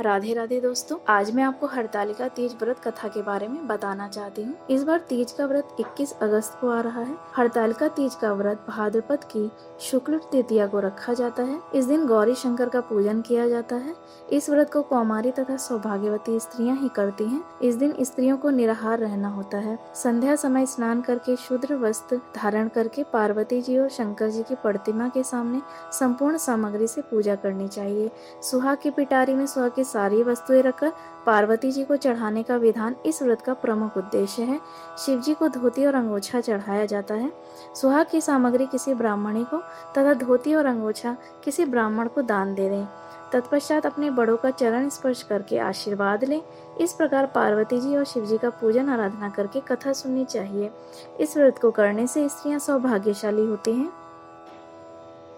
राधे राधे दोस्तों, आज मैं आपको हरतालिका तीज व्रत कथा के बारे में बताना चाहती हूँ। इस बार तीज का व्रत 21 अगस्त को आ रहा है। हरतालिका तीज का व्रत भाद्रपद की शुक्ल तृतीया को रखा जाता है। इस दिन गौरी शंकर का पूजन किया जाता है। इस व्रत को कौमारी तथा सौभाग्यवती स्त्रियां ही करती हैं। इस दिन स्त्रियों को निराहार रहना होता है। संध्या समय स्नान करके शुद्र वस्त्र धारण करके पार्वती जी और शंकर जी की प्रतिमा के सामने संपूर्ण सामग्री से पूजा करनी चाहिए। सुहाग की पिटारी में सुहाग की सारी वस्तुएं रखकर पार्वती जी को चढ़ाने का विधान इस व्रत का प्रमुख उद्देश्य है। शिव जी को धोती और अंगोछा चढ़ाया जाता है। सुहाग की सामग्री किसी ब्राह्मणी को तथा धोती और अंगोछा किसी ब्राह्मण को दान दे दें। तत्पश्चात अपने बड़ों का चरण स्पर्श करके आशीर्वाद लें। इस प्रकार पार्वती जी और शिव जी का पूजन आराधना करके कथा सुननी चाहिए। इस व्रत को करने से स्त्रियां सौभाग्यशाली होती हैं।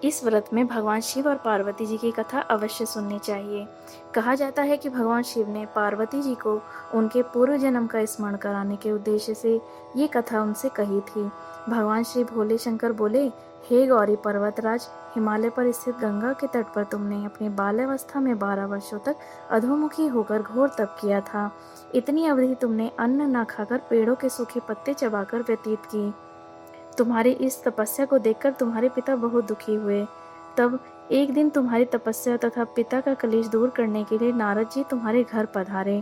इस व्रत में भगवान शिव और पार्वती जी की कथा अवश्य सुननी चाहिए। कहा जाता है कि भगवान शिव ने पार्वती जी को उनके पूर्व जन्म का स्मरण कराने के उद्देश्य से ये कथा उनसे कही थी। भगवान श्री भोले शंकर बोले, हे गौरी पर्वतराज, हिमालय पर स्थित गंगा के तट पर तुमने अपनी बाल्यावस्था में 12 वर्षों तक अधोमुखी होकर घोर तप किया था। इतनी अवधि तुमने अन्न न खाकर पेड़ों के सूखे पत्ते चबाकर व्यतीत की। तुम्हारी इस तपस्या को देखकर तुम्हारे पिता बहुत दुखी हुए। तब एक दिन तुम्हारी तपस्या तथा पिता का कलेश दूर करने के लिए नारद जी तुम्हारे घर पधारे।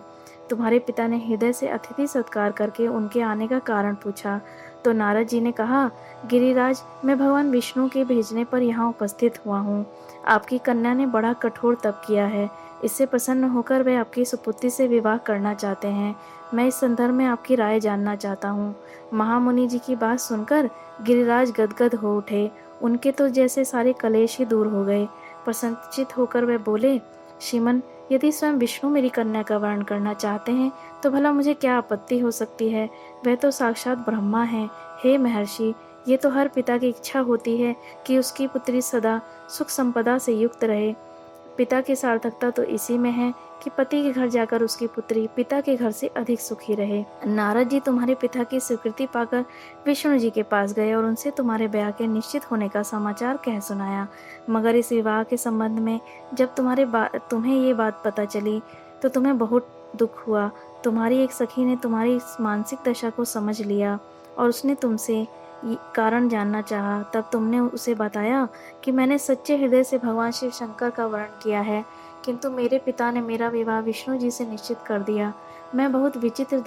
तुम्हारे पिता ने हृदय से अतिथि सत्कार करके उनके आने का कारण पूछा। तो नारद जी ने कहा, गिरिराज, मैं भगवान विष्णु के भेजने पर यहाँ उपस्थित हुआ हूँ। आपकी कन्या ने बड़ा कठोर तप किया है। इससे प्रसन्न होकर वे आपकी सुपुत्री से विवाह करना चाहते हैं। मैं इस संदर्भ में आपकी राय जानना चाहता हूँ। महामुनि जी की बात सुनकर गिरिराज गदगद हो उठे। उनके तो जैसे सारे कलेश ही दूर हो गए। प्रसन्नचित होकर वे बोले, श्रीमन, यदि स्वयं विष्णु मेरी कन्या का वरण करना चाहते हैं तो भला मुझे क्या आपत्ति हो सकती है। वह तो साक्षात ब्रह्मा है। हे महर्षि, ये तो हर पिता की इच्छा होती है कि उसकी पुत्री सदा सुख संपदा से युक्त रहे। पिता की सार्थकता तो इसी में है कि पति के घर जाकर उसकी पुत्री पिता के घर से अधिक सुखी रहे। नारद जी तुम्हारे पिता की स्वीकृति पाकर विष्णु जी के पास गए और उनसे तुम्हारे ब्याह के निश्चित होने का समाचार कह सुनाया। मगर इस विवाह के संबंध में जब तुम्हें ये बात पता चली तो तुम्हें बहुत दुख हुआ। तुम्हारी एक सखी ने तुम्हारी इस मानसिक दशा को समझ लिया और उसने तुमसे कारण जानना चाहा। तब तुमने उसे बताया कि मैंने सच्चे हृदय से भगवान शिव शंकर का वर्ण किया है, किंतु मेरे पिता ने मेरा विवाह विष्णु जी से निश्चित कर दिया। मैं बहुत विचित्र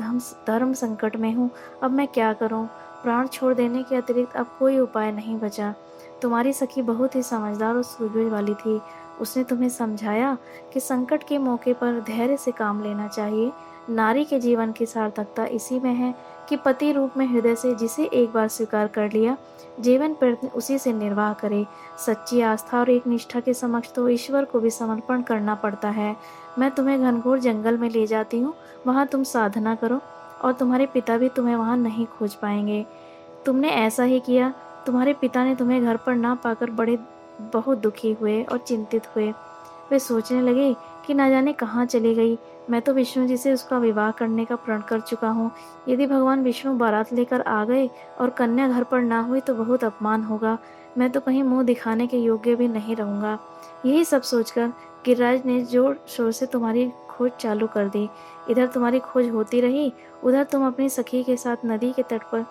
धर्म संकट में हूँ। अब मैं क्या करूँ? प्राण छोड़ देने के अतिरिक्त अब कोई उपाय नहीं बचा। तुम्हारी सखी बहुत ही समझदार और सूझबूझ वाली थी। उसने तुम्हें समझाया कि संकट के मौके पर धैर्य से काम लेना चाहिए। नारी के जीवन की सार्थकता इसी में है कि पति रूप में हृदय से जिसे एक बार स्वीकार कर लिया, जीवन प्रयत्न उसी से निर्वाह करे। सच्ची आस्था और एक निष्ठा के समक्ष तो ईश्वर को भी समर्पण करना पड़ता है। मैं तुम्हें घनघोर जंगल में ले जाती हूँ, वहाँ तुम साधना करो और तुम्हारे पिता भी तुम्हें वहाँ नहीं खोज पाएंगे। तुमने ऐसा ही किया। तुम्हारे पिता ने तुम्हें घर पर ना पाकर बहुत दुखी हुए और चिंतित हुए। वे सोचने लगे कि न जाने कहाँ चली गई। मैं तो विष्णु जी से उसका विवाह करने का प्रण कर चुका हूँ। यदि भगवान विष्णु बारात लेकर आ गए और कन्या घर पर ना हुई तो बहुत अपमान होगा। मैं तो कहीं मुंह दिखाने के योग्य भी नहीं रहूंगा। यही सब सोचकर गिरिराज ने जोर शोर से तुम्हारी खोज चालू कर दी। इधर तुम्हारी खोज होती रही, उधर तुम अपनी सखी के साथ नदी के तट पर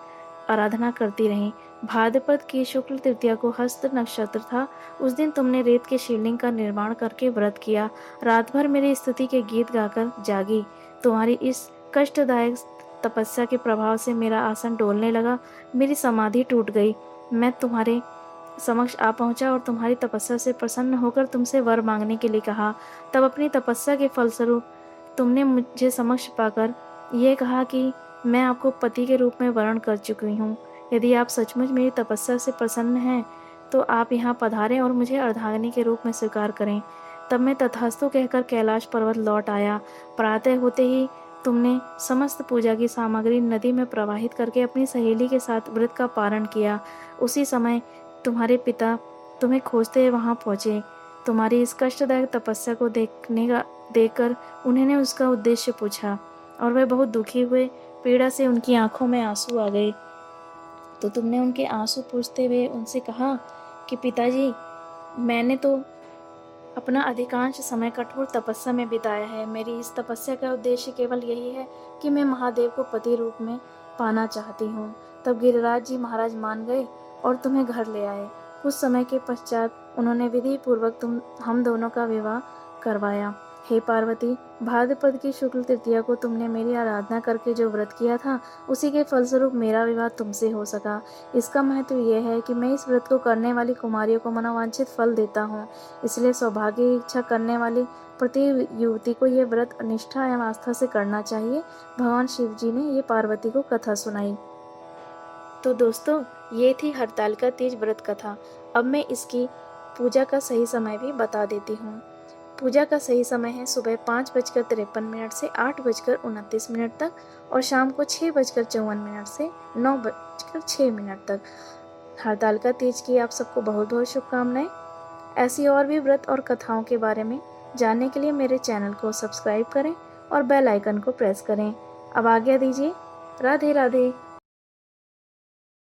आराधना करती रही। भाद्रपद की शुक्ल तृतीया को हस्त नक्षत्र था। उस दिन तुमने रेत के शिवलिंग का निर्माण करके व्रत किया। रात भर मेरी स्तुति के गीत गाकर जागी। तुम्हारी इस कष्टदायक तपस्या के प्रभाव से मेरा आसन डोलने लगा। मेरी समाधि टूट गई। मैं तुम्हारे समक्ष आ पहुंचा और तुम्हारी तपस्या से प्रसन्न होकर तुमसे वर मांगने के लिए कहा। तब अपनी तपस्या के फलस्वरूप तुमने मुझे समक्ष पाकर यह कहा कि मैं आपको पति के रूप में वर्ण कर चुकी हूँ। यदि आप सचमुच मेरी तपस्या से प्रसन्न हैं तो आप यहाँ पधारें और मुझे अर्धांगिनी के रूप में स्वीकार करें। तब मैं तथास्तु कहकर कैलाश पर्वत लौट आया। प्रातः होते ही तुमने समस्त पूजा की सामग्री नदी में प्रवाहित करके अपनी सहेली के साथ व्रत का पारण किया। उसी समय तुम्हारे पिता तुम्हें खोजते हुए वहाँ पहुँचे। तुम्हारी इस कष्टदायक तपस्या को देखकर उन्होंने उसका उद्देश्य पूछा और वह बहुत दुखी हुए। पीड़ा से उनकी आंखों में आंसू आ गए। तो तुमने उनके आंसू पूछते हुए उनसे कहा कि पिताजी, मैंने तो अपना अधिकांश समय कठोर तपस्या में बिताया है। मेरी इस तपस्या का उद्देश्य केवल यही है कि मैं महादेव को पति रूप में पाना चाहती हूँ। तब गिरिराज जी महाराज मान गए और तुम्हें घर ले आए। कुछ समय के पश्चात उन्होंने विधि पूर्वक हम दोनों का विवाह करवाया। हे पार्वती, भाद्रपद की शुक्ल तृतीया को तुमने मेरी आराधना करके जो व्रत किया था, उसी के फलस्वरूप मेरा विवाह तुमसे हो सका। इसका महत्व यह है कि मैं इस व्रत को करने वाली कुमारियों को मनोवांछित फल देता हूँ। इसलिए सौभाग्य की इच्छा करने वाली प्रत्येक युवती को यह व्रत निष्ठा एवं आस्था से करना चाहिए। भगवान शिव जी ने ये पार्वती को कथा सुनाई। तो दोस्तों, ये थी हरतालिका तीज व्रत कथा। अब मैं इसकी पूजा का सही समय भी बता देती हूँ। पूजा का सही समय है सुबह 5:53 से 8:29 तक और शाम को 6:54 से 9:06 तक। हरतालिका तीज की आप सबको बहुत बहुत शुभकामनाएं। ऐसी और भी व्रत और कथाओं के बारे में जानने के लिए मेरे चैनल को सब्सक्राइब करें और बेल आइकन को प्रेस करें। अब आज्ञा दीजिए। राधे राधे।